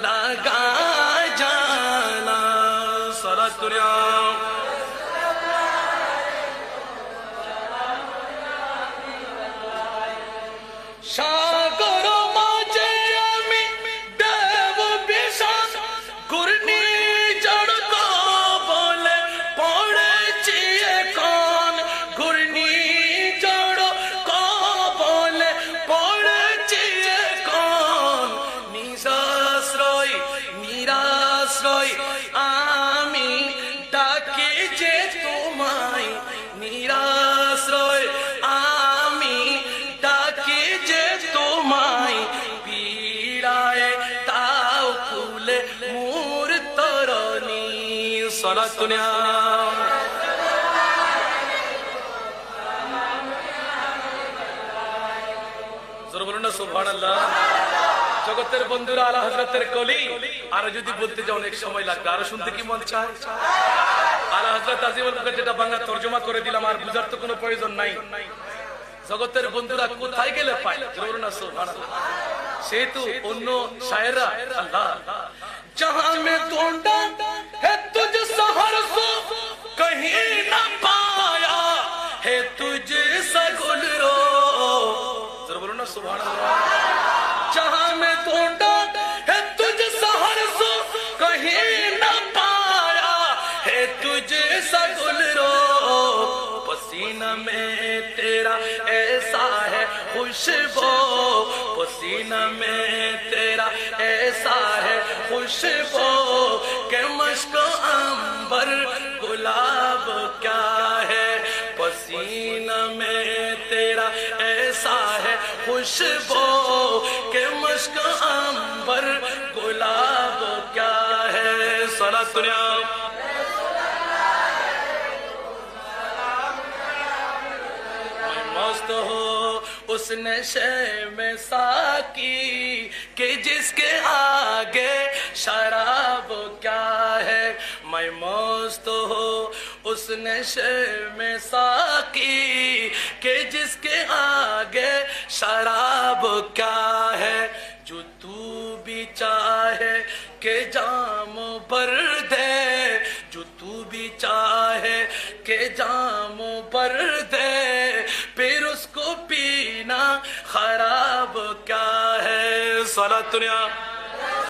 लगा जाना। सलात दुनिया সাগর মাঝে আমি দেব বিষাদ ঘূর্ণি জড়ক বলে পড়েছি এখন, ঘূর্ণি জড়ক বলে পড়েছি এখন। নিরাশ্রয় নিরাশ্রয় আমি ডাকি যে তোমায়, নিরাশ্রয় আমি ডাকি যে তোমায়। পীড়ায় তাও কুলে মোর তরণী। সালাত দুনিয়া জোরে বলুন না সুবহানাল্লাহ। জগতের বন্ধুরা, আলা হযরতের কলি। আর যদি বলতে যাও অনেক সময় লাগবে, আর শুনতে কি মন চায়? আলা হযরত আজিমুল মুখে যেটা বাংলা তরজমা করে দিলাম, আর বুঝার তো কোনো প্রয়োজন নাই। জগতের বন্ধুরা কোথায় গেলে পায়? জোরে বলুন না সুবহানাল্লাহ। সেহেতু অন্য শায়েররা আল্লাহ जहां में ढूंढा है तुझ सहर सो कहीं न पाया है तुझ सगुल रो। जरा बोलो ना सुभान अल्लाह। जहां में ढूंढा है तुझ सहर सो कहीं न पाया है तुझ सगुल रो। पसीना में तेरा ऐसा है खुशबू, पसीना में तेरा ऐसा है खुशबू के मश्क अंबर गुलाब क्या है। पसीना में तेरा ऐसा है खुशबू के मश्क अंबर गुलाब क्या है। सलात दुनिया मस्त हो उस नशे में साकी कि जिसके आगे शराब क्या है। मैं मस्त हो उस नशे में साकी कि जिसके आगे शराब क्या है। जो तू भी चाहे कि जाम भर दे, जो तू भी चाहे कि जाम भर दे, फिर उसको पीना खराब क्या है। सलात दुनिया